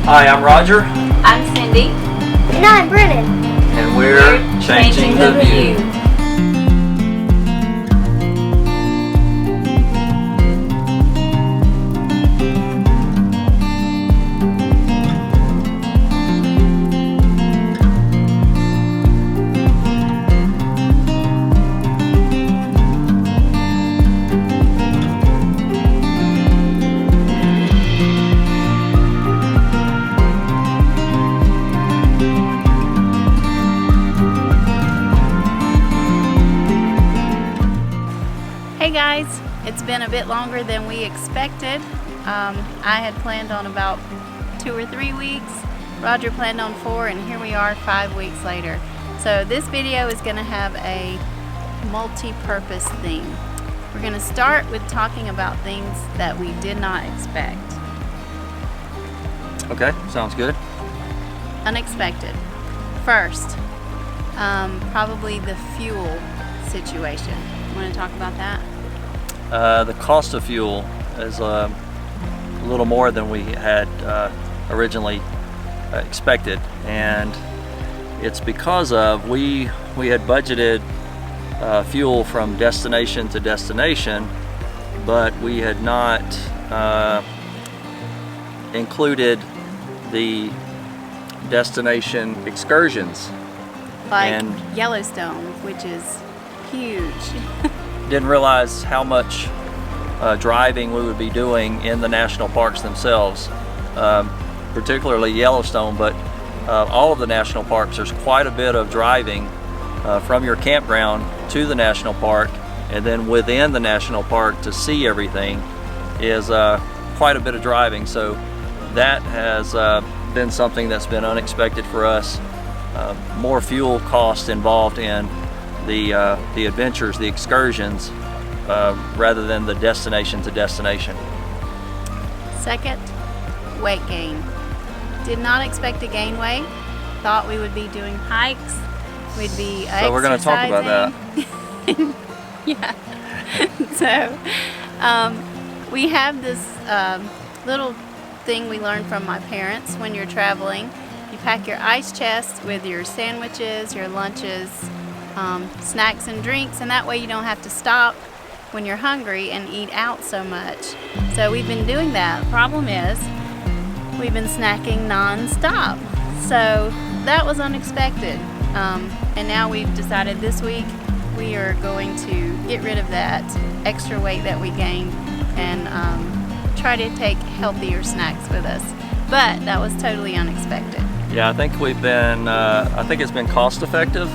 Hi, I'm Roger. I'm Cindy. And I'm Brennan. And we're changing the view. Hey guys, it's been a bit longer than we expected. I had planned on about 2 or 3 weeks. Roger planned on 4, and here we are 5 weeks later. So this video is going to have a multi-purpose theme. We're going to start with talking about things that we did not expect. Okay, sounds good. Unexpected. First, probably the fuel situation. Want to talk about that? The cost of fuel is a little more than we had originally expected, and it's because of we had budgeted fuel from destination to destination, but we had not included the destination excursions. Like and Yellowstone, which is huge. Didn't realize how much driving we would be doing in the national parks themselves, particularly Yellowstone, but all of the national parks. There's quite a bit of driving from your campground to the national park, and then within the national park to see everything is quite a bit of driving. So that has been something that's been unexpected for us. More fuel cost involved in the adventures, the excursions, rather than the destination to destination. Second, weight gain. Did not expect to gain weight. Thought we would be doing hikes. We'd be exercising. So we're going to talk about that. Yeah. So we have this little thing we learned from my parents. When you're traveling, you pack your ice chest with your sandwiches, your lunches, snacks and drinks, and that way you don't have to stop when you're hungry and eat out so much. So we've been doing that. Problem is, we've been snacking non-stop. So that was unexpected. And now we've decided this week we are going to get rid of that extra weight that we gained and try to take healthier snacks with us. But that was totally unexpected. Yeah, I think we've been, I think it's been cost effective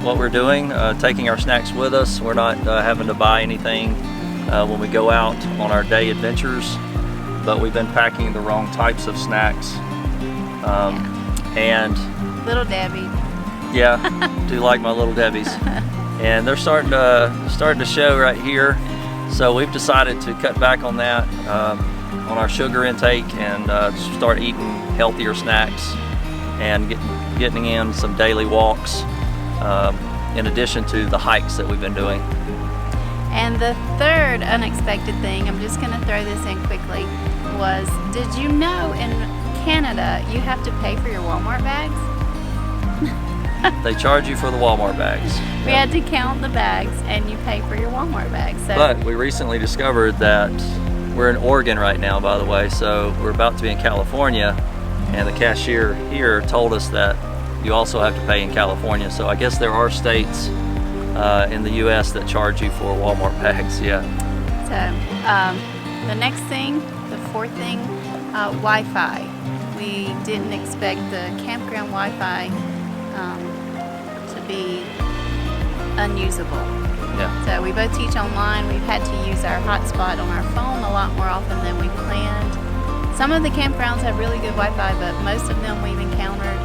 what we're doing, taking our snacks with us. We're not having to buy anything when we go out on our day adventures, but we've been packing the wrong types of snacks. And Little Debbie. Yeah, do like my Little Debbies. And they're starting to show right here. So we've decided to cut back on that, on our sugar intake, and start eating healthier snacks and getting in some daily walks, in addition to the hikes that we've been doing. And the third unexpected thing, I'm just going to throw this in quickly, was did you know in Canada you have to pay for your Walmart bags? They charge you for the Walmart bags. We had to count the bags, and you pay for your Walmart bags. So. But we recently discovered that we're in Oregon right now, by the way, so we're about to be in California, and the cashier here told us that you also have to pay in California. So I guess there are states in the US that charge you for Walmart bags, yeah. So the next thing, the fourth thing, Wi-Fi. We didn't expect the campground Wi-Fi to be unusable. Yeah. So we both teach online. We've had to use our hotspot on our phone a lot more often than we planned. Some of the campgrounds have really good Wi-Fi, but most of them we've encountered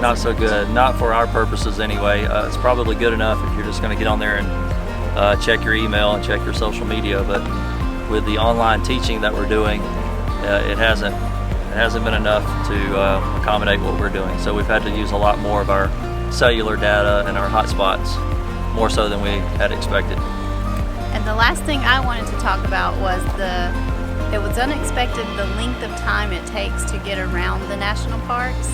not so good. Not for our purposes anyway. It's probably good enough if you're just going to get on there and check your email and check your social media, but with the online teaching that we're doing, it hasn't been enough to accommodate what we're doing. So we've had to use a lot more of our cellular data and our hotspots, more so than we had expected. And the last thing I wanted to talk about was the It was unexpected the length of time it takes to get around the national parks.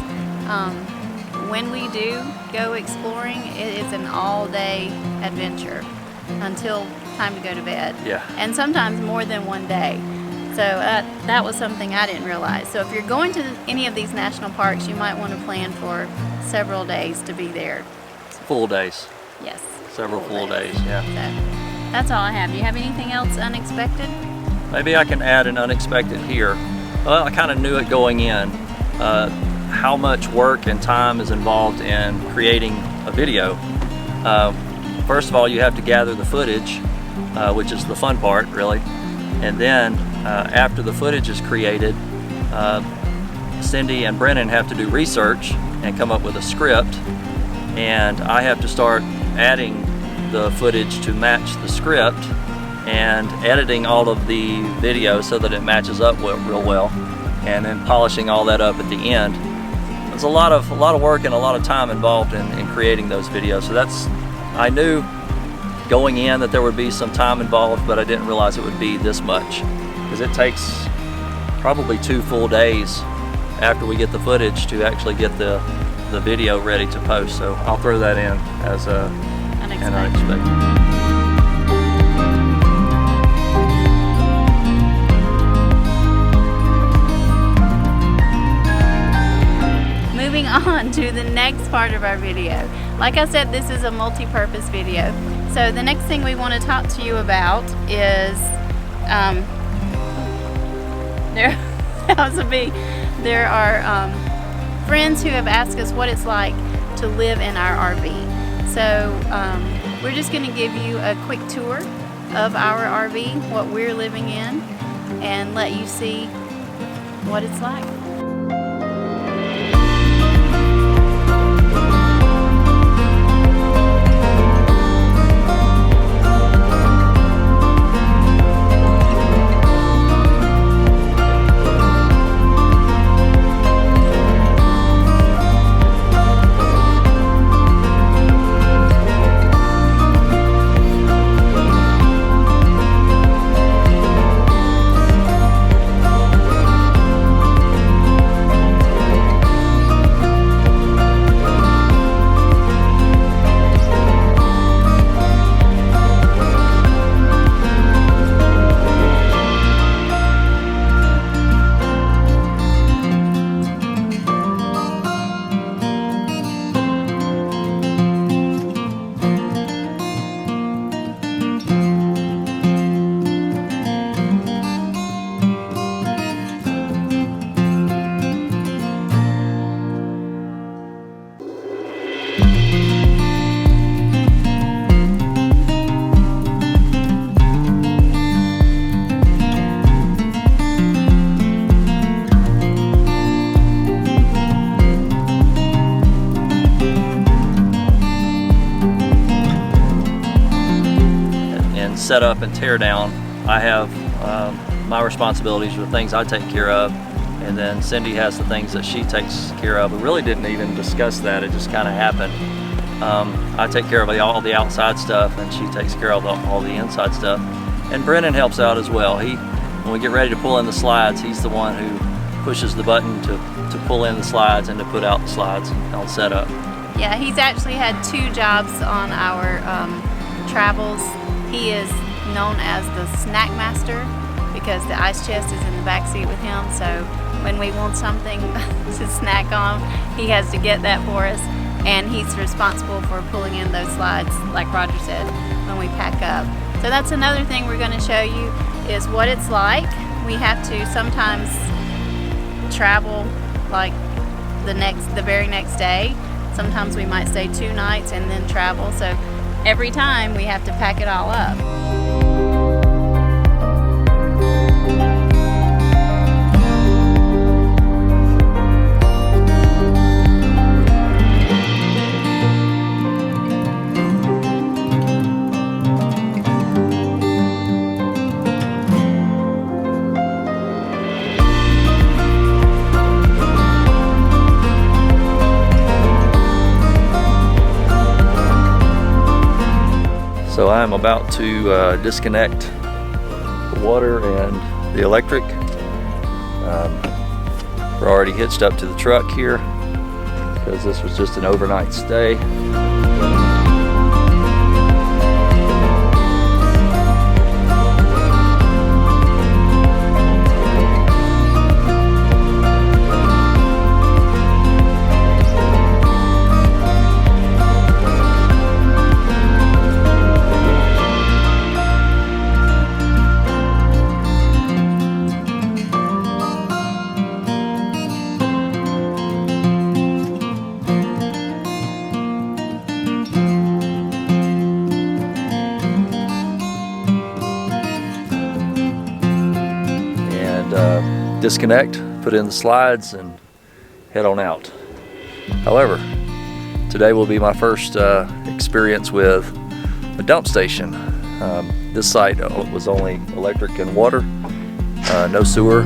When we do go exploring, it is an all-day adventure until time to go to bed. Yeah. And sometimes more than one day. So that was something I didn't realize. So if you're going to any of these national parks, you might want to plan for several days to be there. Full days. Yes. Several full days, yeah. So that's all I have. Do you have anything else unexpected? Maybe I can add an unexpected here. Well, I kind of knew it going in, how much work and time is involved in creating a video. First of all, you have to gather the footage, which is the fun part, really. And then after the footage is created, Cindy and Brennan have to do research and come up with a script, and I have to start adding the footage to match the script and editing all of the video so that it matches up real well, and then polishing all that up at the end. There's a lot of work and a lot of time involved in creating those videos. So I knew going in that there would be some time involved, but I didn't realize it would be this much, because it takes probably 2 full days after we get the footage to actually get the video ready to post. So I'll throw that in as an unexpected. Moving on to the next part of our video. Like I said, this is a multi-purpose video. So the next thing we want to talk to you about is there are friends who have asked us what it's like to live in our RV. So we're just going to give you a quick tour of our RV, what we're living in, and let you see what it's like. Set up and tear down, I have my responsibilities are the things I take care of, and then Cindy has the things that she takes care of. We really didn't even discuss that, it just kind of happened. I take care of all the outside stuff, and she takes care of all the inside stuff. And Brennan helps out as well. When we get ready to pull in the slides, he's the one who pushes the button to pull in the slides and to put out the slides on setup. Yeah, he's actually had 2 jobs on our travels. He is known as the snack master because the ice chest is in the back seat with him. So when we want something to snack on, he has to get that for us. And he's responsible for pulling in those slides, like Roger said, when we pack up. So that's another thing we're going to show you is what it's like. We have to sometimes travel like the very next day. Sometimes we might stay 2 nights and then travel. So every time we have to pack it all up. So I'm about to disconnect the water and the electric. We're already hitched up to the truck here because this was just an overnight stay. Disconnect, put in the slides, and head on out. However, today will be my first experience with a dump station. This site was only electric and water, no sewer.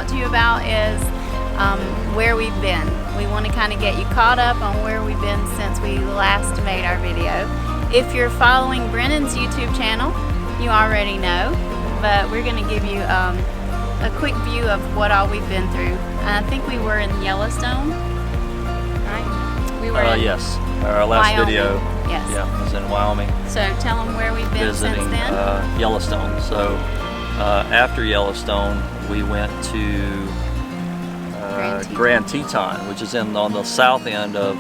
To you about is where we've been. We want to kind of get you caught up on where we've been since we last made our video. If you're following Brennan's YouTube channel, you already know, but we're going to give you a quick view of what all we've been through. I think we were in Yellowstone, right? We were in yes, our last Wyoming. Video yes. was in Wyoming. So tell them where we've been visiting, since then. Yellowstone. So after Yellowstone, we went to Grand Teton, which is on the south end of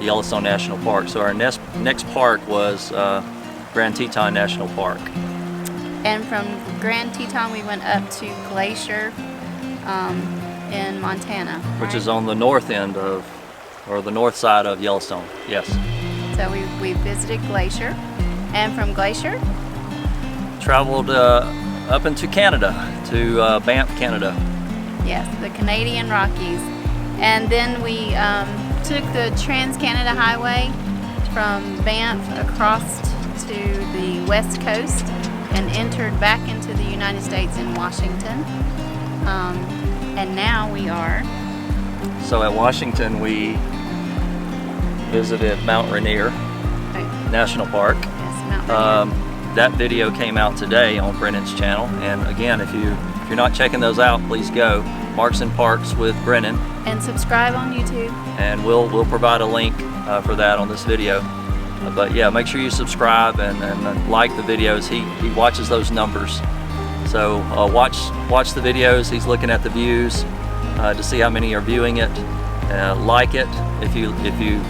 Yellowstone National Park. So our next park was Grand Teton National Park. And from Grand Teton we went up to Glacier in Montana. Which right? is on the north end of, or the north side of Yellowstone, yes. So we visited Glacier, and from Glacier? Traveled up into Canada, to Banff, Canada. Yes, the Canadian Rockies. And then we took the Trans-Canada Highway from Banff across to the west coast and entered back into the United States in Washington. And now we are... So at Washington we visited Mount Rainier National Park. Yes, Mount Rainier. That video came out today on Brennan's channel, and again, if you're not checking those out, please go. Marks and Parks with Brennan. And subscribe on YouTube. And we'll provide a link for that on this video. But yeah, make sure you subscribe and like the videos. He watches those numbers. So watch the videos. He's looking at the views to see how many are viewing it. Like it if you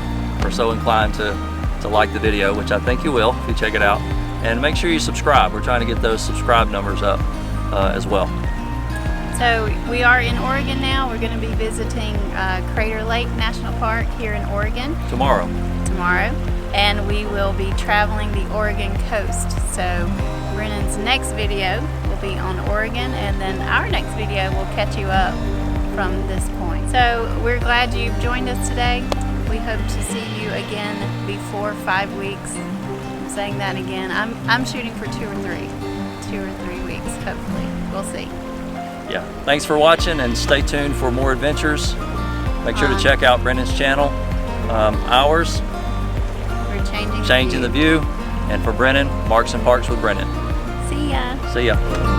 are so inclined to like the video, which I think you will if you check it out. And make sure you subscribe. We're trying to get those subscribe numbers up as well. So we are in Oregon now. We're going to be visiting Crater Lake National Park here in Oregon. Tomorrow. And we will be traveling the Oregon coast. So Brennan's next video will be on Oregon, and then our next video will catch you up from this point. So we're glad you've joined us today. We hope to see you again before 5 weeks. I'm saying that again. I'm shooting for 2 or 3 weeks, hopefully. We'll see. Yeah. Thanks for watching, and stay tuned for more adventures. Make sure to check out Brennan's channel. Ours, We're Changing the View, and for Brennan, Marks and Parks with Brennan. See ya. See ya.